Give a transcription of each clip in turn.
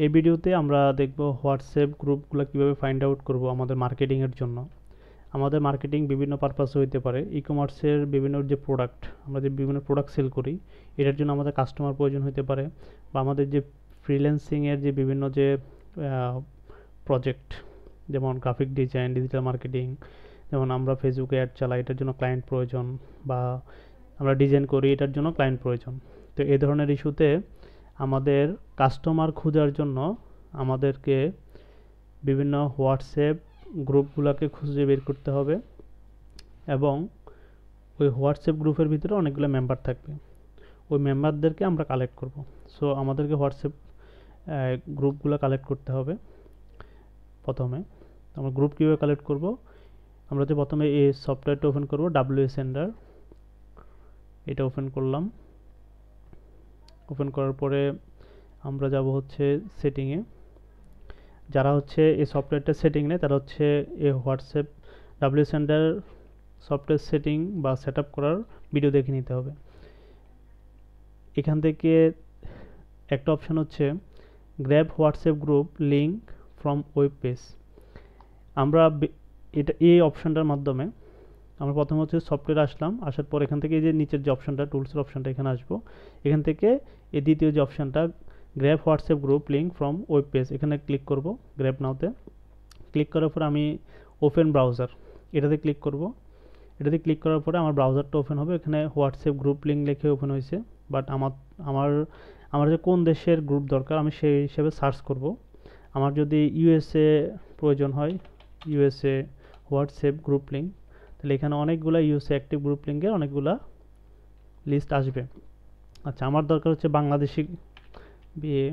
এই ভিডিওতে আমরা দেখব হোয়াটসঅ্যাপ গ্রুপগুলো কিভাবে ফাইন্ড আউট করব আমাদের মার্কেটিংয়ের জন্য। আমাদের মার্কেটিং বিভিন্ন পারপাসে হইতে পারে। ই-কমার্সের বিভিন্ন যে প্রোডাক্ট, আমরা যে বিভিন্ন প্রোডাক্ট সেল করি, এটার জন্য আমাদের কাস্টমার প্রয়োজন হতে পারে, বা আমাদের যে ফ্রিল্যান্সিংয়ের যে বিভিন্ন যে প্রজেক্ট, যেমন গ্রাফিক ডিজাইন, ডিজিটাল মার্কেটিং, যেমন আমরা ফেসবুকে অ্যাড চালাই, এটার জন্য ক্লায়েন্ট প্রয়োজন, বা আমরা ডিজাইন করি, এটার জন্য ক্লায়েন্ট প্রয়োজন। তো এই ধরনের ইস্যুতে আমাদের কাস্টমার খোঁজার জন্য আমাদেরকে বিভিন্ন হোয়াটসঅ্যাপ গ্রুপগুলোকে খুঁজে বের করতে হবে, এবং ওই হোয়াটসঅ্যাপ গ্রুপের ভিতরে অনেকগুলো মেম্বার থাকবে, ওই মেম্বারদেরকে আমরা কালেক্ট করব। সো আমাদেরকে হোয়াটসঅ্যাপ গ্রুপগুলো কালেক্ট করতে হবে। প্রথমে আমরা গ্রুপ কীভাবে কালেক্ট করব, আমরা যে প্রথমে এই সফটওয়্যারটা ওপেন করব, ডাব্লিউ সেন্ডার, এটা ওপেন করলাম। ওপেন করার পরে আমরা যাব হচ্ছে সেটিংয়ে। যারা হচ্ছে এই সফটওয়্যারটা সেটিং নেয় তারা হচ্ছে এই WhatsApp W sender software setting বা সেট আপ করার ভিডিও দেখে নিতে হবে। এখান থেকে একটা অপশান হচ্ছে grab WhatsApp group link from web page. আমরা এটা এই অপশানটার মাধ্যমে আমরা প্রথমে হচ্ছে সফটওয়্যার আসলাম, আসার পর এখান থেকে এই যে নিচের যে অপশানটা, টুলসের অপশানটা, এখানে আসবো। এখান থেকে এই দ্বিতীয় যে অপশানটা, grab WhatsApp group link from web page, এখানে ক্লিক করব। গ্র্যাব নাওতে ক্লিক করার পর আমি ওপেন ব্রাউজার, এটাতে ক্লিক করব। এটাতে ক্লিক করার পরে আমার ব্রাউজারটা ওপেন হবে। এখানে হোয়াটসঅ্যাপ গ্রুপ লিঙ্ক লিখে ওপেন হয়েছে, বাট আমার আমার যে কোন দেশের গ্রুপ দরকার আমি সেই হিসেবে সার্চ করব। আমার যদি ইউএসএ প্রয়োজন হয়, ইউএসএ হোয়াটসঅ্যাপ গ্রুপ লিঙ্ক, তাহলে এখানে অনেকগুলো ইউএসএ অ্যাক্টিভ গ্রুপ লিঙ্কের অনেকগুলা লিস্ট আসবে। আচ্ছা, আমার দরকার হচ্ছে বাংলাদেশি বিয়ে,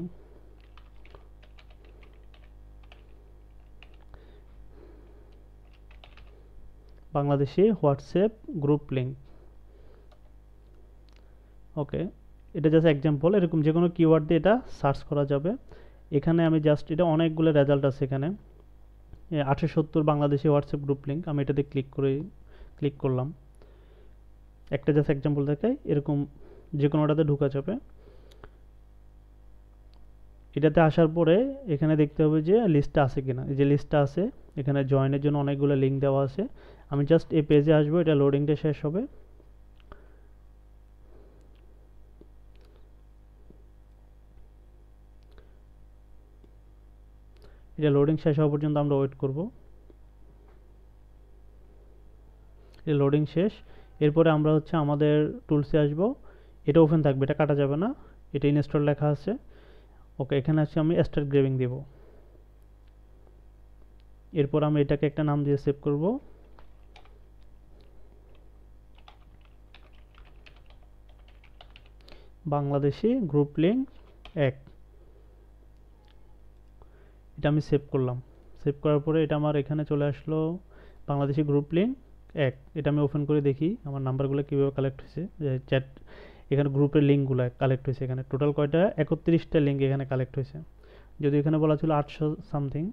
বাংলাদেশি হোয়াটসঅ্যাপ গ্রুপ লিঙ্ক। ওকে, এটা জাস্ট এক্সাম্পল, এরকম যে কোনো কিওয়ার্ড দিয়ে এটা সার্চ করা যাবে। এখানে আমি জাস্ট, এটা অনেকগুলো রেজাল্ট আছে এখানে, 870 বাংলাদেশি হোয়াটসঅ্যাপ গ্রুপ লিঙ্ক, আমি এটাতে ক্লিক করলাম। একটা জাস্ট এক্সাম্পল দেখাই, এরকম যে কোনোটাতে ঢোকা যাবে। এটাতে আসার পরে এখানে দেখতে হবে যে লিস্টটা আছে কিনা। এই যে লিস্টটা আছে, এখানে জয়েনের জন্য অনেকগুলো লিঙ্ক দেওয়া আছে। আমি জাস্ট এই পেজে আসবো, এটা লোডিংটা শেষ হবে। এটা লোডিং শেষ হওয়া পর্যন্ত আমরা ওয়েট করব। এটা লোডিং শেষ। এরপরে আমরা হচ্ছে আমাদের টুলসে আসব। এটা ওপেন থাকবে, এটা কাটা যাবে না, এটা ইনস্টল লেখা আছে। ওকে, এখানে আছে আমি স্টার্ট গ্রেভিং দেব। এরপর আমি এটাকে একটা নাম দিয়ে সেভ করব, বাংলাদেশি গ্রুপ লিঙ্ক 1। এটা আমি সেভ করলাম। সেভ করার পরে এটা আমার এখানে চলে আসলো, বাংলাদেশি গ্রুপ লিঙ্ক 1। এটা আমি ওপেন করে দেখি আমার নাম্বারগুলো কীভাবে কালেক্ট হয়েছে, যে চ্যাট, এখানে গ্রুপের লিঙ্কগুলো কালেক্ট হয়েছে। এখানে টোটাল কয়টা, 31টা লিঙ্ক এখানে কালেক্ট হয়েছে, যদি এখানে বলা ছিল 800 সামথিং।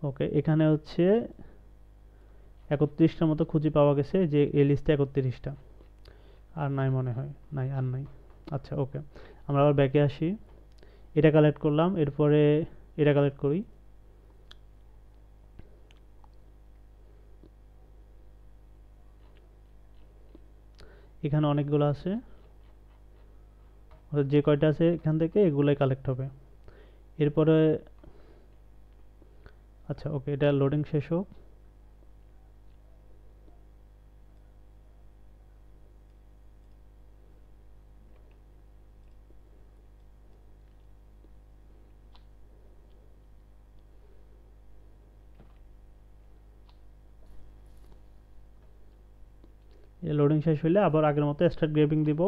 ওকে, এখানে হচ্ছে 31টার মতো খুঁজে পাওয়া গেছে, যে এই লিস্টে 31টা, আর নাই মনে হয়, নাই আর নাই। আচ্ছা, ওকে, আমরা আবার ব্যাকে আসি। এটা কালেক্ট করলাম, এরপরে এটা কালেক্ট করি। এখানে অনেকগুলো আছে, যে কয়টা আছে এখান থেকে এগুলোই কালেক্ট হবে। এরপরে আচ্ছা, ওকে, এটা লোডিং শেষ হোক। লোডিং শেষ হলে আবার আগের মতো স্টার্ট গ্রেভিং দিব।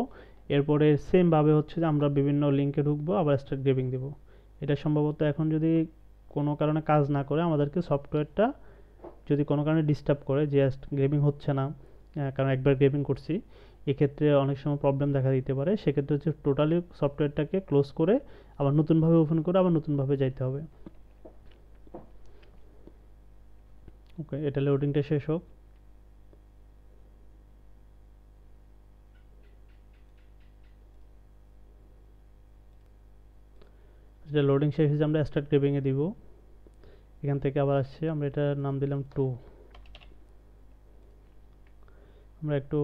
এরপরে সেম ভাবে হচ্ছে যে আমরা বিভিন্ন লিঙ্কে ঢুকবো, আবার স্টার্ট গ্রেভিং দিব। এটা সম্ভবত এখন যদি কোনো কারণে কাজ না করে, আমাদেরকে সফটওয়্যারটা যদি কোনো কারণে ডিস্টার্ব করে যে গ্রেভিং হচ্ছে না, কারণ একবার গ্রেভিং করছি, এক্ষেত্রে অনেক সময় প্রবলেম দেখা দিতে পারে। সেক্ষেত্রে হচ্ছে টোটালি সফটওয়্যারটাকে ক্লোজ করে আবার নতুনভাবে ওপেন করে আবার নতুনভাবে যাইতে হবে। ওকে, এটা লোডিংটা শেষ হোক। যেটা লোডিং শেষ হয়েছে আমরা স্টার্ট গ্রুপিংয়ে দিব। এখান থেকে আবার আসছে, আমরা এটার নাম দিলাম 2। আমরা একটু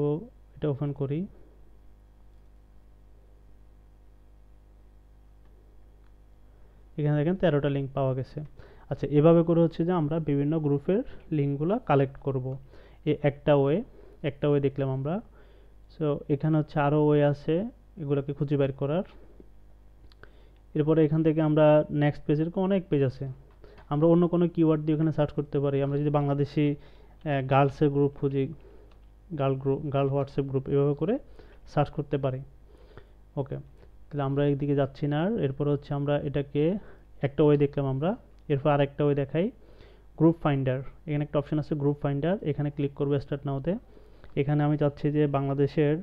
এটা ওপেন করি। এখানে দেখেন 13টা লিঙ্ক পাওয়া গেছে। আচ্ছা, এভাবে করে হচ্ছে যে আমরা বিভিন্ন গ্রুপের লিঙ্কগুলো কালেক্ট করব। একটা ওয়ে দেখলাম আমরা। সো এখানে হচ্ছে আরও ওয়ে আছে এগুলোকে খুঁজে বের করার। এরপরে এখান থেকে আমরা নেক্সট পেজ, এরকম অনেক পেজ আছে। আমরা অন্য কোনো কিওয়ার্ড দিয়ে ওখানে সার্চ করতে পারি। আমরা যদি বাংলাদেশি গার্লসের গ্রুপ খুঁজি, গার্ল হোয়াটসঅ্যাপ গ্রুপ, এভাবে করে সার্চ করতে পারি। ওকে, তাহলে আমরা এইদিকে যাচ্ছি না। আর এরপর হচ্ছে আমরা এটাকে একটা ওয়ে দেখলাম আমরা। এরপর আরেকটা ওয়ে দেখাই, গ্রুপ ফাইন্ডার। এখানে একটা অপশন আছে গ্রুপ ফাইন্ডার, এখানে ক্লিক করবো স্টার্ট নাওতে। এখানে আমি চাচ্ছি যে বাংলাদেশের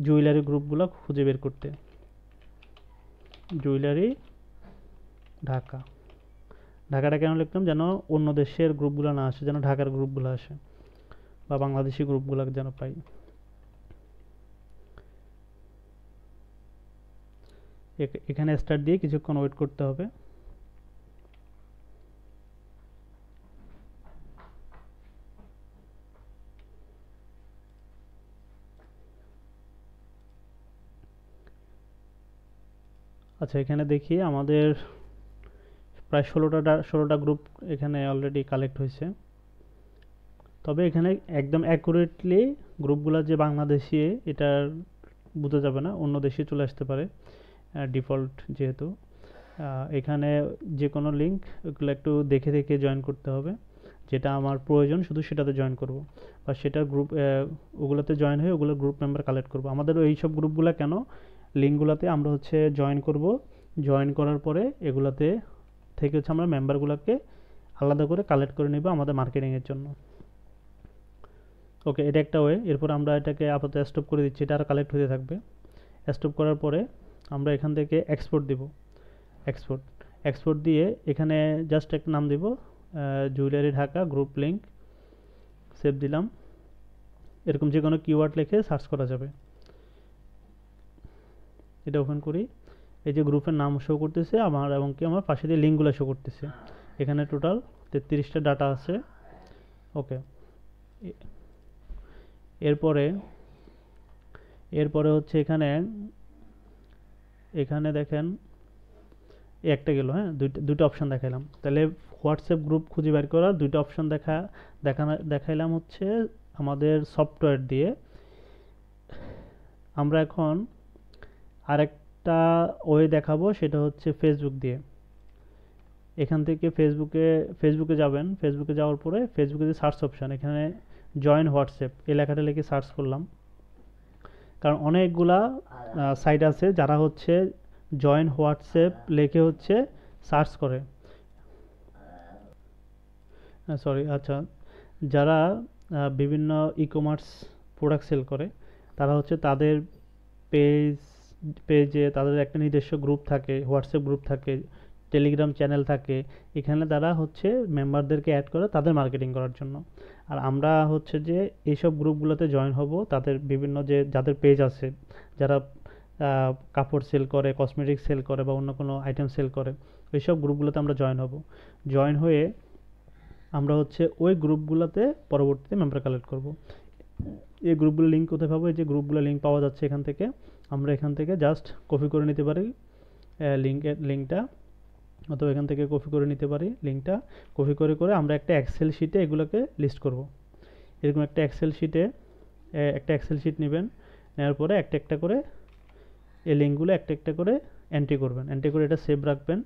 জুয়েলারি গ্রুপগুলো খুঁজে বের করতে। জুয়েলারি ঢাকাটা কেন লিখলাম, যেন অন্য দেশের গ্রুপগুলো না আসে, যেন ঢাকার গ্রুপগুলো আসে বা বাংলাদেশি গ্রুপগুলো যেন পাই। এখানে স্টার্ট দিয়ে কিছুক্ষণ ওয়েট করতে হবে। আচ্ছা, এখানে দেখি আমাদের প্রায় 16টা গ্রুপ এখানে অলরেডি কালেক্ট হয়েছে। তবে এখানে একদম অ্যাকুরেটলি গ্রুপগুলো যে বাংলাদেশি এটার বোঝা যাবে না, অন্য দেশে চলে আসতে পারে ডিফল্ট যেহেতু। এখানে যে কোনো লিঙ্ক ওগুলো একটু দেখে দেখে জয়েন করতে হবে, যেটা আমার প্রয়োজন শুধু সেটাতে জয়েন করব, বা সেটা গ্রুপ ওগুলোতে জয়েন হয়ে ওগুলো গ্রুপ মেম্বার কালেক্ট করব। আমাদের এই সব গ্রুপগুলো কেন, লিঙ্কগুলোতে আমরা হচ্ছে জয়েন করব। জয়েন করার পরে এগুলাতে থেকে হচ্ছে আমরা মেম্বারগুলোকে আলাদা করে কালেক্ট করে নেব আমাদের মার্কেটিংয়ের জন্য। ওকে, এটা একটা ওয়ে। এরপর আমরা এটাকে আপাতত স্টপ করে দিচ্ছি, এটা আর কালেক্ট হতে থাকবে। স্টপ করার পরে আমরা এখান থেকে এক্সপোর্ট দিব। এক্সপোর্ট দিয়ে এখানে জাস্ট একটা নাম দিব, jewellery Dhaka group link. Save দিলাম। এরকম যে কোনো কিওয়ার্ড লিখে সার্চ করা যাবে। এটা ওপেন করি। এই যে গ্রুপের নাম শো করতেছে আমার, এবং কি আমার পাশে দিয়ে লিঙ্কগুলো শো করতেছে। এখানে টোটাল 33টা ডাটা আছে। ওকে, এরপরে হচ্ছে এখানে দেখেন একটা গেল। হ্যাঁ, দুটো অপশন দেখাইলাম। তাহলে হোয়াটসঅ্যাপ গ্রুপ খুঁজে বের করার দুইটা অপশন দেখাইলাম হচ্ছে আমাদের সফটওয়্যার দিয়ে। আমরা এখন আরেকটা ওয়ে দেখাবো, সেটা হচ্ছে ফেসবুক দিয়ে। এখান থেকে ফেসবুকে যাবেন। ফেসবুকে যাওয়ার পরে ফেসবুকে যে সার্চ অপশন, এখানে জয়েন হোয়াটসঅ্যাপ এই লেখাটা লিখে সার্চ করলাম। কারণ অনেকগুলা সাইট আছে যারা হচ্ছে জয়েন হোয়াটসঅ্যাপ লিখে হচ্ছে সার্চ করে। সরি, আচ্ছা, যারা বিভিন্ন ই কমার্স প্রোডাক্ট সেল করে, তারা হচ্ছে তাদের পেজে তাদের একটা নিজস্ব গ্রুপ থাকে, হোয়াটসঅ্যাপ গ্রুপ থাকে, টেলিগ্রাম চ্যানেল থাকে। এখানে তারা হচ্ছে মেম্বারদেরকে অ্যাড করে তাদের মার্কেটিং করার জন্য। আর আমরা হচ্ছে যে এইসব গ্রুপগুলোতে জয়েন হব, তাদের বিভিন্ন যাদের পেজ আছে, যারা কাপড় সেল করে, কসমেটিক সেল করে, বা অন্য কোনো আইটেম সেল করে, ওইসব গ্রুপগুলোতে আমরা জয়েন হব। জয়েন হয়ে আমরা হচ্ছে ওই গ্রুপগুলোতে পরবর্তীতে মেম্বার কালেক্ট করব। এই গ্রুপগুলো লিঙ্ক কোথায় পাবো? এই যে গ্রুপগুলো লিঙ্ক পাওয়া যাচ্ছে এখান থেকে। আমরা এখান থেকে জাস্ট কপি করে নিতে পারি লিঙ্কটা, অথবা এখান থেকে কপি করে নিতে পারি লিঙ্কটা। কপি করে আমরা একটা এক্সেল শিটে এগুলোকে লিস্ট করব। এরকম একটা এক্সেল শিট নেবেন। নেওয়ার পরে একটা একটা করে এই লিঙ্কগুলো একটা একটা করে এন্ট্রি করবেন। এন্ট্রি করে এটা সেভ রাখবেন।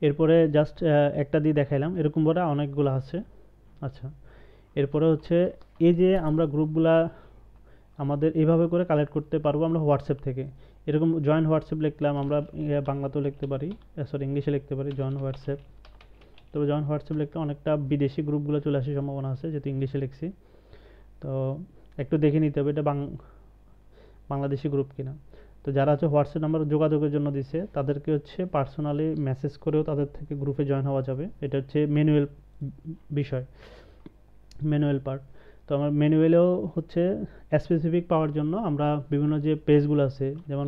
এরপরে জাস্ট একটা দিয়ে দেখাইলাম, এরকম করে অনেকগুলো আছে। আচ্ছা, এরপরে হচ্ছে এই যে আমরা গ্রুপগুলা আমাদের এইভাবে করে কালেক্ট করতে পারবো আমরা হোয়াটসঅ্যাপ থেকে। এরকম জয়েন হোয়াটসঅ্যাপ লিখলাম, আমরা বাংলাতেও লিখতে পারি, সরি ইংলিশে লিখতে পারি জয়েন হোয়াটসঅ্যাপ। তবে জয়েন হোয়াটসঅ্যাপ লিখতে অনেকটা বিদেশি গ্রুপগুলো চলে আসার সম্ভাবনা আছে, যেহেতু ইংলিশে লিখছি। তো একটু দেখে নিতে হবে এটা বাংলাদেশি গ্রুপ কিনা। তো যারা হচ্ছে হোয়াটসঅ্যাপ নাম্বার যোগাযোগের জন্য দিছে, তাদেরকে হচ্ছে পার্সোনালি মেসেজ করেও তাদের থেকে গ্রুপে জয়েন হওয়া যাবে। এটা হচ্ছে ম্যানুয়াল বিষয়, ম্যানুয়াল পার্ট। তো আমার ম্যানুয়ালেও হচ্ছে স্পেসিফিক পাওয়ার জন্য আমরা বিভিন্ন যে পেজগুলো আছে, যেমন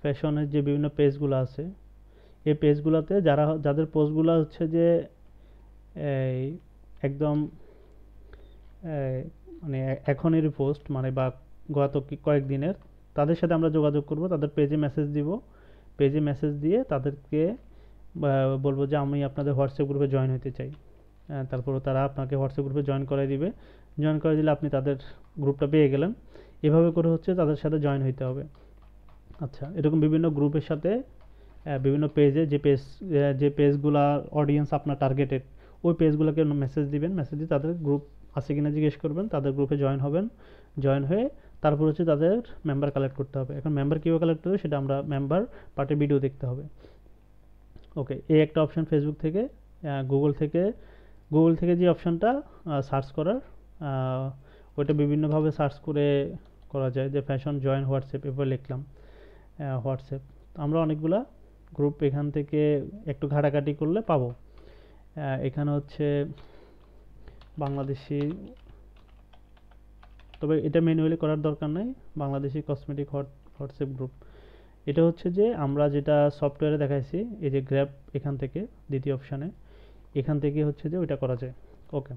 ফ্যাশনের যে বিভিন্ন পেজগুলো আছে, এই পেজগুলোতে যাদের পোস্টগুলো হচ্ছে যে এই একদম মানে এখনেরই পোস্ট, মানে বা গত কয়েকদিনের, তাদের সাথে আমরা যোগাযোগ করব, তাদের পেজে মেসেজ দিব। পেজে মেসেজ দিয়ে তাদেরকে বলবো যে আমি আপনাদের হোয়াটসঅ্যাপ গ্রুপে জয়েন হতে চাই। তারপর তারা আপনাকে হোয়াটসঅ্যাপ গ্রুপে জয়েন করাই দিবে। জয়েন করে দিলে আপনি তাদের গ্রুপটা পেয়ে গেলেন। এভাবে করে হচ্ছে তাদের সাথে জয়েন হইতে হবে। আচ্ছা, এরকম বিভিন্ন গ্রুপের সাথে বিভিন্ন পেজে যে পেজগুলা অডিয়েন্স আপনার টার্গেটেড, ওই পেজগুলোকে মেসেজ দিবেন। মেসেজ দিয়ে তাদের গ্রুপ আছে কিনা জিজ্ঞেস করবেন, তাদের গ্রুপে জয়েন হবেন। জয়েন হয়ে তারপর হচ্ছে তাদের মেম্বার কালেক্ট করতে হবে। এখন মেম্বার কীভাবে কালেক্ট হবে সেটা আমরা মেম্বার পার্টের ভিডিও দেখতে হবে। ওকে, এই একটা অপশন ফেসবুক থেকে। গুগল থেকে যে অপশনটা সার্চ করার, ওইটা বিভিন্নভাবে সার্চ করে করা যায়, যে ফ্যাশন জয়েন হোয়াটসঅ্যাপ এভাবে লিখলাম হোয়াটসঅ্যাপ। আমরা অনেকগুলা গ্রুপ এখান থেকে একটু ঘাটাঘাটি করলে পাবো। এখানে হচ্ছে বাংলাদেশি, তবে এটা ম্যানুয়ালি করার দরকার নাই। বাংলাদেশি কসমেটিক হোয়াটসঅ্যাপ গ্রুপ, এটা হচ্ছে যে আমরা যেটা সফটওয়্যারে দেখাইছি, এই যে গ্র্যাব, এখান থেকে দ্বিতীয় অপশানে, এখান থেকে হচ্ছে যে ওইটা করা যায়। ওকে।